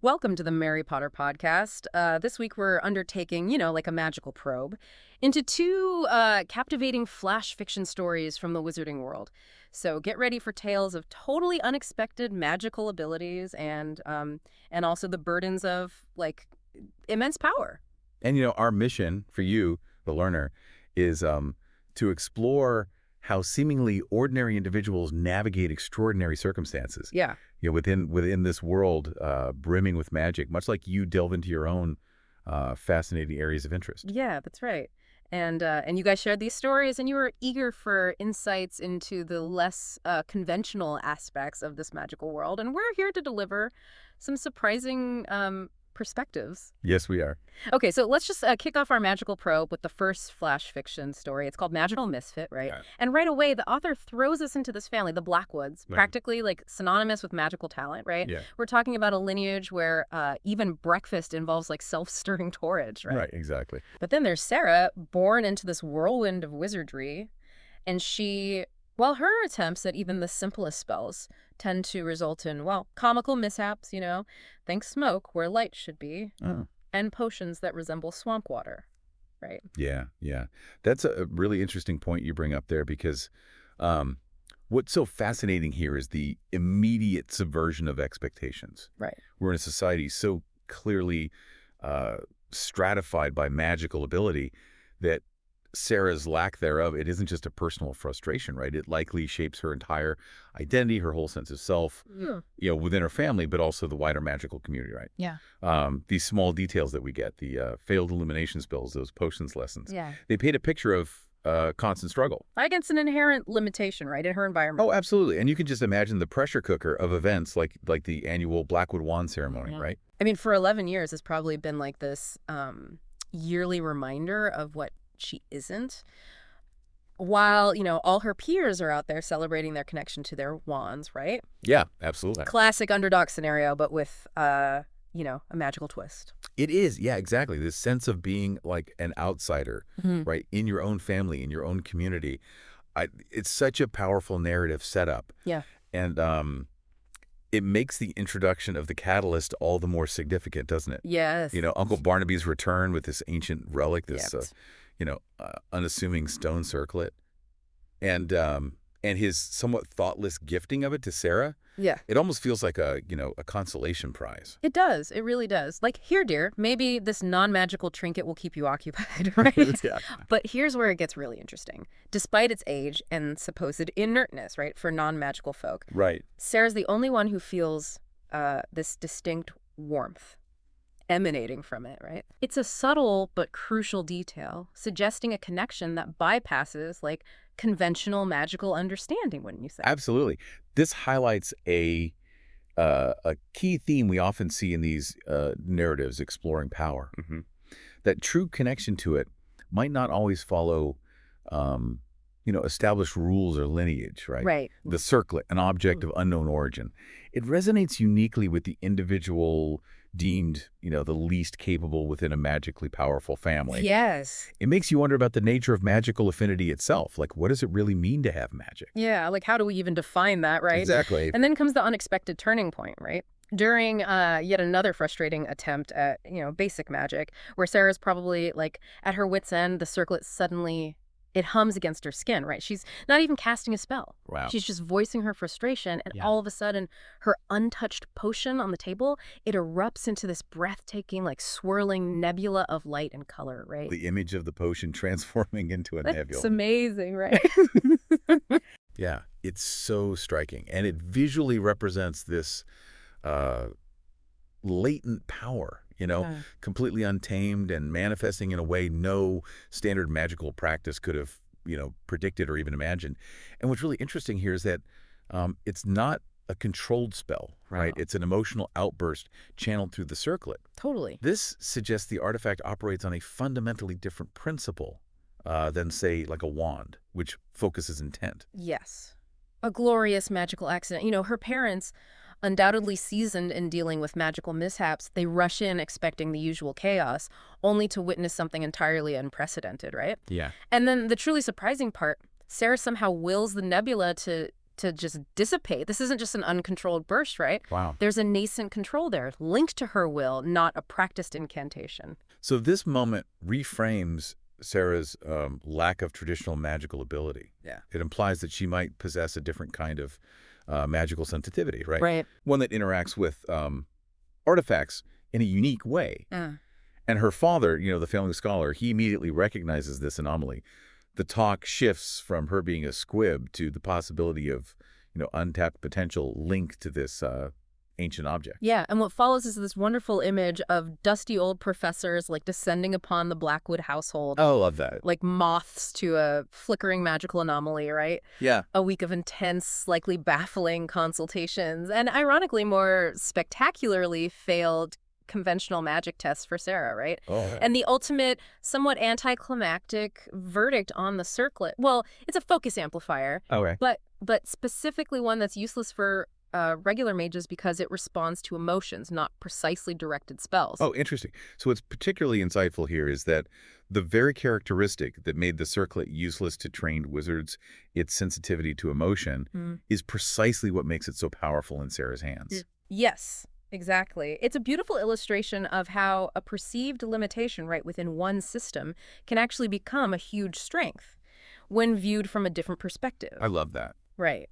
Welcome to the Mary Potter podcast. This week we're undertaking, like a magical probe into two captivating flash fiction stories from the wizarding world. So get ready for tales of totally unexpected magical abilities and also the burdens of immense power. And our mission for you, the learner, is to explore how seemingly ordinary individuals navigate extraordinary circumstances. Yeah. Within this world brimming with magic, much like you delve into your own fascinating areas of interest. Yeah, that's right. And you guys shared these stories, and you were eager for insights into the less conventional aspects of this magical world. And we're here to deliver some surprising perspectives. Yes, we are. Okay, so let's just kick off our magical probe with the first flash fiction story. It's called Magical Misfit, right? Yeah. And right away, the author throws us into this family, the Blackwoods, Right. practically like synonymous with magical talent, right? Yeah. We're talking about a lineage where even breakfast involves like self-stirring porridge, right? Right, exactly. But then there's Sarah, born into this whirlwind of wizardry, and her attempts at even the simplest spells tend to result in, comical mishaps, think smoke where light should be, Oh. and potions that resemble swamp water, right? Yeah, yeah. That's a really interesting point you bring up there because what's so fascinating here is the immediate subversion of expectations. Right. We're in a society so clearly stratified by magical ability that Sarah's lack thereof, it isn't just a personal frustration, right? It likely shapes her entire identity, her whole sense of self, within her family, but also the wider magical community, right? Yeah. These small details that we get, the failed illumination spells, those potions lessons, Yeah. they paint a picture of constant struggle. Against an inherent limitation, right, in her environment. Oh, absolutely. And you can just imagine the pressure cooker of events like the annual Blackwood wand ceremony, Yeah. right? I mean, for 11 years, it's probably been like this yearly reminder of what she isn't. While, all her peers are out there celebrating their connection to their wands, right? Yeah, absolutely. Classic underdog scenario, but with, a magical twist. It is. Yeah, exactly. This sense of being like an outsider, right, in your own family, in your own community. It's such a powerful narrative setup. Yeah. And it makes the introduction of the catalyst all the more significant, doesn't it? Yes. Uncle Barnaby's return with this ancient relic, this, Yep. Unassuming stone circlet, and his somewhat thoughtless gifting of it to Sarah. Yeah. It almost feels like a consolation prize. It does. It really does. Like, here, dear, maybe this non-magical trinket will keep you occupied, right? Yeah. But here's where it gets really interesting. Despite its age and supposed inertness, right, for non-magical folk, Right. Sarah's the only one who feels this distinct warmth emanating from it, right? It's a subtle but crucial detail, suggesting a connection that bypasses, conventional magical understanding, wouldn't you say? Absolutely. This highlights a key theme we often see in these narratives exploring power. That true connection to it might not always follow, established rules or lineage, right? Right. The circlet, an object of unknown origin. It resonates uniquely with the individual deemed, the least capable within a magically powerful family. Yes. It makes you wonder about the nature of magical affinity itself. Like, what does it really mean to have magic? Yeah, how do we even define that, right? Exactly. And then comes the unexpected turning point, right? During yet another frustrating attempt at, basic magic, where Sarah's probably, at her wit's end, the circlet suddenly, it hums against her skin, right? She's not even casting a spell. Wow. She's just voicing her frustration, and Yeah. all of a sudden, her untouched potion on the table, it erupts into this breathtaking, swirling nebula of light and color, right? The image of the potion transforming into a nebula. It's amazing, right? Yeah, it's so striking. And it visually represents this latent power, Yeah. completely untamed and manifesting in a way no standard magical practice could have, predicted or even imagined. And what's really interesting here is that it's not a controlled spell, right? Wow. It's an emotional outburst channeled through the circlet. Totally. This suggests the artifact operates on a fundamentally different principle than, say, like a wand, which focuses intent. Yes. A glorious magical accident. Her parents, undoubtedly seasoned in dealing with magical mishaps, they rush in expecting the usual chaos, only to witness something entirely unprecedented, right? Yeah. And then the truly surprising part, Sarah somehow wills the nebula to to just dissipate. This isn't just an uncontrolled burst, right? Wow. There's a nascent control there, linked to her will, not a practiced incantation. So this moment reframes Sarah's lack of traditional magical ability. Yeah. It implies that she might possess a different kind of magical sensitivity, right? Right. One that interacts with artifacts in a unique way. Uh. And her father, the family scholar, he immediately recognizes this anomaly. The talk shifts from her being a squib to the possibility of, untapped potential linked to this ancient object. Yeah, and what follows is this wonderful image of dusty old professors like descending upon the Blackwood household. Oh, I love that. Like moths to a flickering magical anomaly, right? Yeah. A week of intense, likely baffling consultations, and ironically more spectacularly failed conventional magic tests for Sarah, right? Oh, yeah. And the ultimate, somewhat anticlimactic verdict on the circlet. Well, it's a focus amplifier, Okay. but specifically one that's useless for regular mages because it responds to emotions, not precisely directed spells. Oh, interesting. So what's particularly insightful here is that the very characteristic that made the circlet useless to trained wizards, its sensitivity to emotion, is precisely what makes it so powerful in Sarah's hands. Yes, exactly. It's a beautiful illustration of how a perceived limitation right within one system can actually become a huge strength when viewed from a different perspective. I love that. Right.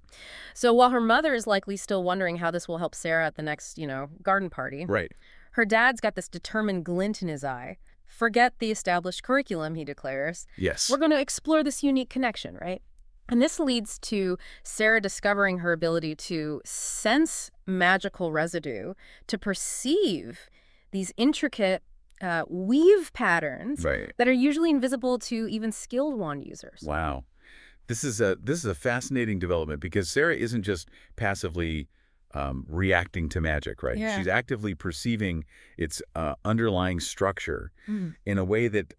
So while her mother is likely still wondering how this will help Sarah at the next, garden party, Right. her dad's got this determined glint in his eye. Forget the established curriculum, he declares. Yes. We're going to explore this unique connection, right? And this leads to Sarah discovering her ability to sense magical residue, to perceive these intricate weave patterns Right. that are usually invisible to even skilled wand users. Wow. This is a fascinating development because Sarah isn't just passively reacting to magic, right? Yeah. She's actively perceiving its underlying structure in a way that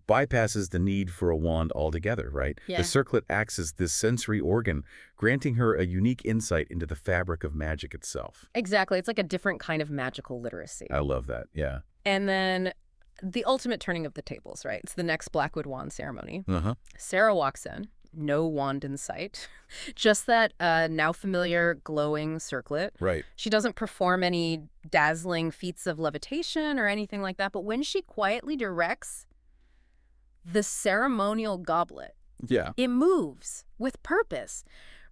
bypasses the need for a wand altogether, right? Yeah. The circlet acts as this sensory organ, granting her a unique insight into the fabric of magic itself. Exactly. It's like a different kind of magical literacy. I love that, yeah. And then the ultimate turning of the tables, right? It's the next Blackwood wand ceremony. Uh-huh. Sarah walks in. No wand in sight. Just that now familiar glowing circlet. Right. She doesn't perform any dazzling feats of levitation or anything like that, but when she quietly directs the ceremonial goblet, Yeah. it moves with purpose,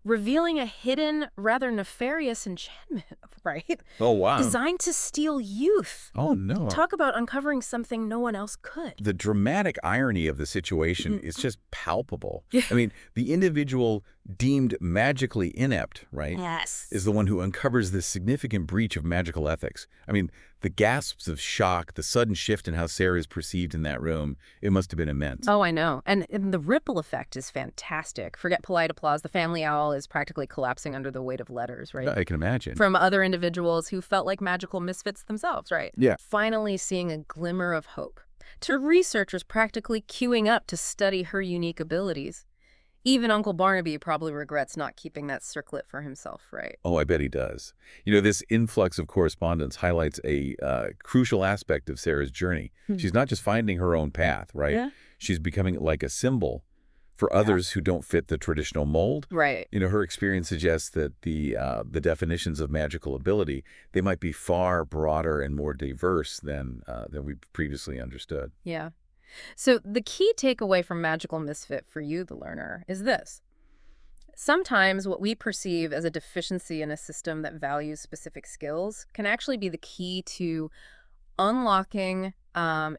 revealing a hidden, rather nefarious enchantment, right? Oh, wow. Designed to steal youth. Oh, no. Talk about uncovering something no one else could. The dramatic irony of the situation is just palpable. Yeah. I mean, the individual deemed magically inept, right, Yes. is the one who uncovers this significant breach of magical ethics. I mean, the gasps of shock, the sudden shift in how Sarah is perceived in that room, it must have been immense. Oh, I know. And the ripple effect is fantastic. Forget polite applause. The family owl is practically collapsing under the weight of letters, right? I can imagine. From other individuals who felt like magical misfits themselves, right? Yeah. Finally seeing a glimmer of hope. To researchers practically queuing up to study her unique abilities. Even Uncle Barnaby probably regrets not keeping that circlet for himself, right? Oh, I bet he does. This influx of correspondence highlights a crucial aspect of Sarah's journey. She's not just finding her own path, right? Yeah. She's becoming like a symbol for others who don't fit the traditional mold. Right. Her experience suggests that the definitions of magical ability, they might be far broader and more diverse than we previously understood. Yeah. So the key takeaway from Magical Misfit for you, the learner, is this. Sometimes what we perceive as a deficiency in a system that values specific skills can actually be the key to unlocking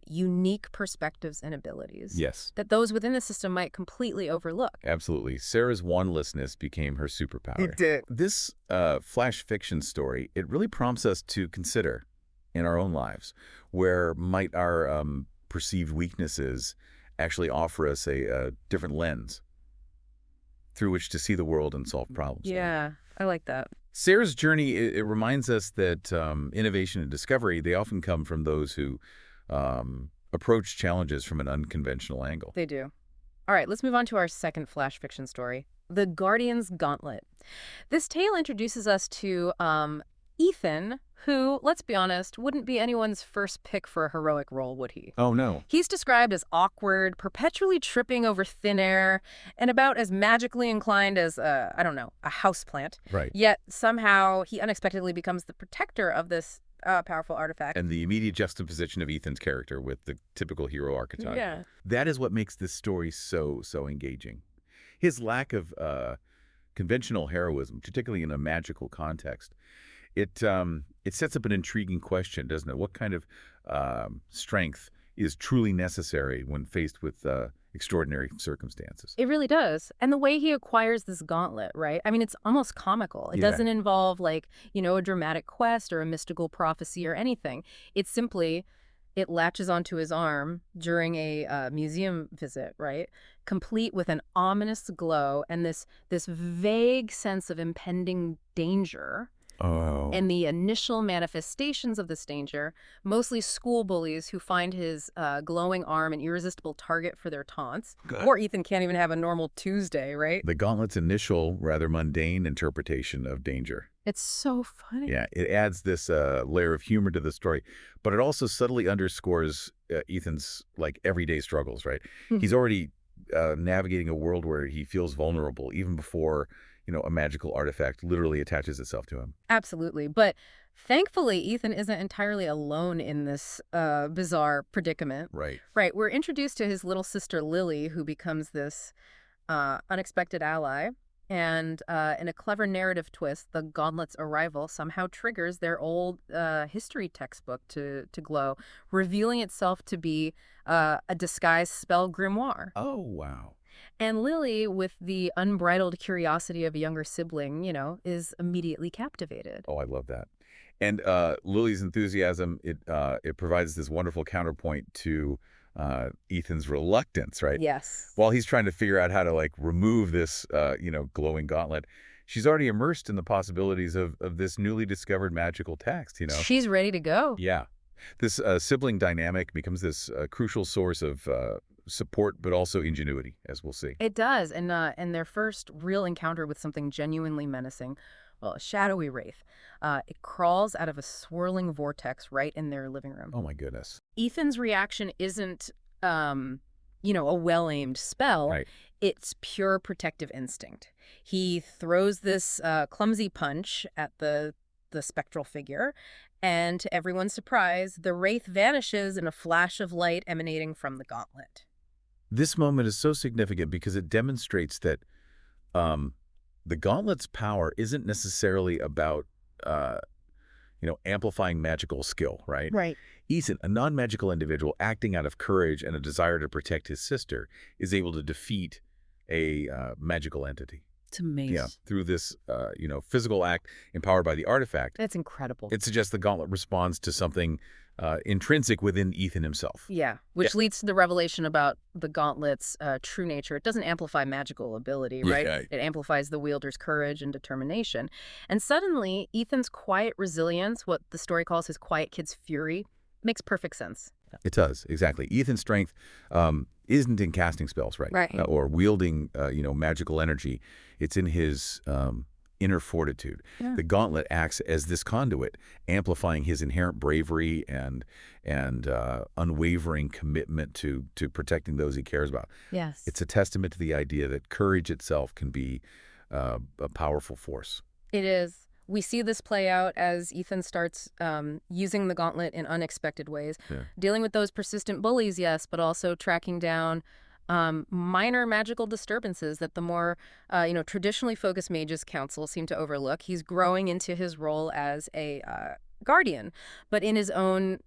unique perspectives and abilities. Yes. That those within the system might completely overlook. Absolutely. Sarah's wandlessness became her superpower. It did. This flash fiction story, it really prompts us to consider in our own lives where might our perceived weaknesses actually offer us a different lens through which to see the world and solve problems. Yeah, I like that. Sarah's journey, it reminds us that innovation and discovery, they often come from those who approach challenges from an unconventional angle. They do. All right, let's move on to our second flash fiction story, The Guardian's Gauntlet. This tale introduces us to Ethan, who, let's be honest, wouldn't be anyone's first pick for a heroic role, would he? Oh, no. He's described as awkward, perpetually tripping over thin air, and about as magically inclined as, I don't know, a houseplant. Right. Yet somehow he unexpectedly becomes the protector of this powerful artifact. And the immediate juxtaposition of Ethan's character with the typical hero archetype. Yeah. That is what makes this story so engaging. His lack of conventional heroism, particularly in a magical context, it sets up an intriguing question, doesn't it? What kind of strength is truly necessary when faced with extraordinary circumstances? It really does. And the way he acquires this gauntlet, right? I mean, it's almost comical. It Yeah. doesn't involve, like, a dramatic quest or a mystical prophecy or anything. It's simply, it latches onto his arm during a museum visit, right? Complete with an ominous glow and this vague sense of impending danger. Oh. And the initial manifestations of this danger, mostly school bullies who find his glowing arm an irresistible target for their taunts. Poor Ethan can't even have a normal Tuesday, right? The gauntlet's initial, rather mundane interpretation of danger. It's so funny. Yeah, it adds this layer of humor to the story, but it also subtly underscores Ethan's, everyday struggles, right? He's already navigating a world where he feels vulnerable even before a magical artifact literally attaches itself to him. Absolutely. But thankfully, Ethan isn't entirely alone in this bizarre predicament. Right. Right. We're introduced to his little sister, Lily, who becomes this unexpected ally. And in a clever narrative twist, the gauntlet's arrival somehow triggers their old history textbook to glow, revealing itself to be a disguised spell grimoire. Oh, wow. And Lily, with the unbridled curiosity of a younger sibling, is immediately captivated. Oh, I love that. And Lily's enthusiasm, it provides this wonderful counterpoint to Ethan's reluctance, right? Yes. While he's trying to figure out how to remove this, glowing gauntlet, she's already immersed in the possibilities of this newly discovered magical text, She's ready to go. Yeah. This sibling dynamic becomes this crucial source of support, but also ingenuity, as we'll see. It does. And their first real encounter with something genuinely menacing, well, a shadowy wraith, it crawls out of a swirling vortex right in their living room. Oh, my goodness. Ethan's reaction isn't, a well-aimed spell. Right. It's pure protective instinct. He throws this clumsy punch at the spectral figure, and to everyone's surprise, the wraith vanishes in a flash of light emanating from the gauntlet. This moment is so significant because it demonstrates that the gauntlet's power isn't necessarily about, amplifying magical skill, right? Right. Ethan, a non-magical individual acting out of courage and a desire to protect his sister, is able to defeat a magical entity. It's amazing. Yeah, through this, physical act empowered by the artifact. That's incredible. It suggests the gauntlet responds to something intrinsic within Ethan himself. Yeah, which leads to the revelation about the gauntlet's true nature. It doesn't amplify magical ability, right? Yeah. It amplifies the wielder's courage and determination. And suddenly, Ethan's quiet resilience, what the story calls his quiet kid's fury, makes perfect sense. It does, exactly. Ethan's strength isn't in casting spells, right? Right. Or wielding, magical energy. It's in his inner fortitude. Yeah. The gauntlet acts as this conduit, amplifying his inherent bravery and unwavering commitment to protecting those he cares about. Yes. It's a testament to the idea that courage itself can be a powerful force. It is. We see this play out as Ethan starts using the gauntlet in unexpected ways, dealing with those persistent bullies, yes, but also tracking down minor magical disturbances that the more, traditionally focused mages council seem to overlook. He's growing into his role as a guardian, but in his own,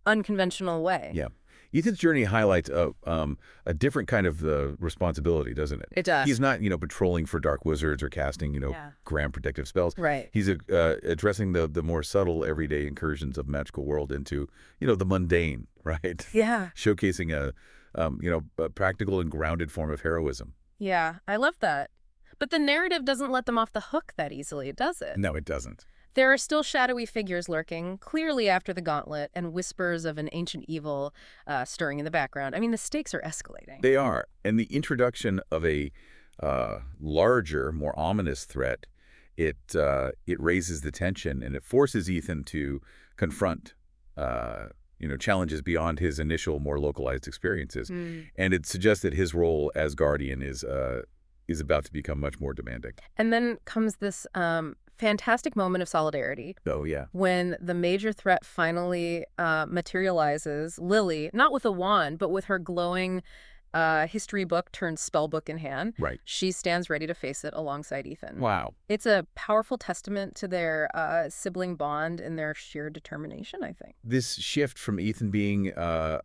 unconventional way. Yeah. Ethan's journey highlights a different kind of responsibility, doesn't it? It does. He's not, patrolling for dark wizards or casting, grand protective spells. Right. He's addressing the more subtle everyday incursions of magical world into, the mundane, right? Yeah. Showcasing a practical and grounded form of heroism. Yeah, I love that. But the narrative doesn't let them off the hook that easily, does it? No, it doesn't. There are still shadowy figures lurking, clearly after the gauntlet, and whispers of an ancient evil stirring in the background. I mean, the stakes are escalating. They are. And the introduction of a larger, more ominous threat It raises the tension, and it forces Ethan to confront challenges beyond his initial, more localized experiences. Mm. And it suggests that his role as guardian is about to become much more demanding. And then comes this fantastic moment of solidarity Oh, yeah. when the major threat finally materializes. Lily, not with a wand, but with her glowing history book turned spell book in hand. Right. She stands ready to face it alongside Ethan. Wow. It's a powerful testament to their sibling bond and their sheer determination, I think. This shift from Ethan being a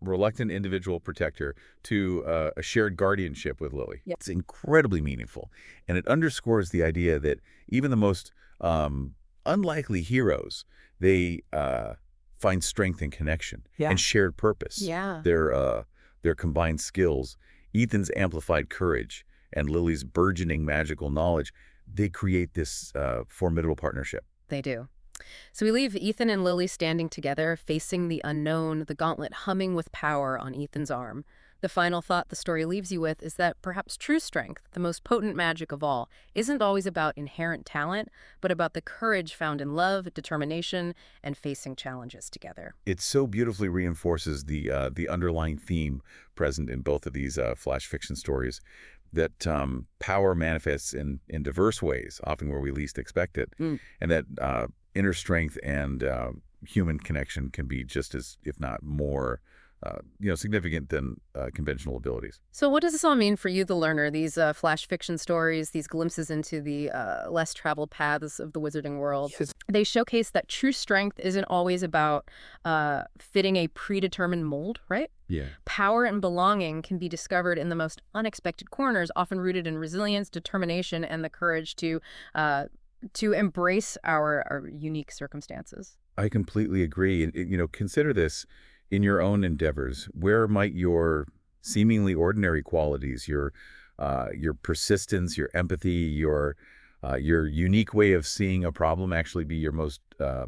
reluctant individual protector to a shared guardianship with Lily. Yep. It's incredibly meaningful. And it underscores the idea that even the most unlikely heroes, they find strength and connection and shared purpose. Yeah. Their combined skills, Ethan's amplified courage, and Lily's burgeoning magical knowledge, they create this formidable partnership. They do. So we leave Ethan and Lily standing together, facing the unknown, the gauntlet humming with power on Ethan's arm. The final thought the story leaves you with is that perhaps true strength, the most potent magic of all, isn't always about inherent talent, but about the courage found in love, determination, and facing challenges together. It so beautifully reinforces the underlying theme present in both of these flash fiction stories, that power manifests in diverse ways, often where we least expect it, and that inner strength and human connection can be just as, if not more, significant than conventional abilities. So what does this all mean for you, the learner? These flash fiction stories, these glimpses into the less traveled paths of the wizarding world, Yes. they showcase that true strength isn't always about fitting a predetermined mold, right? Yeah. Power and belonging can be discovered in the most unexpected corners, often rooted in resilience, determination, and the courage to embrace our unique circumstances. I completely agree. And, consider this in your own endeavors. Where might your seemingly ordinary qualities, your persistence, your empathy, your unique way of seeing a problem actually be your most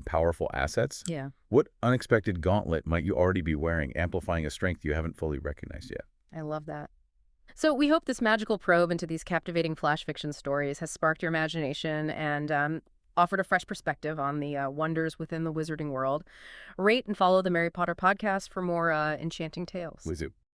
powerful assets? Yeah, What unexpected gauntlet might you already be wearing, amplifying a strength you haven't fully recognized yet? I love that. So we hope this magical probe into these captivating flash fiction stories has sparked your imagination and offered a fresh perspective on the wonders within the wizarding world. Rate and follow the Mary Potter podcast for more enchanting tales. Wizoo.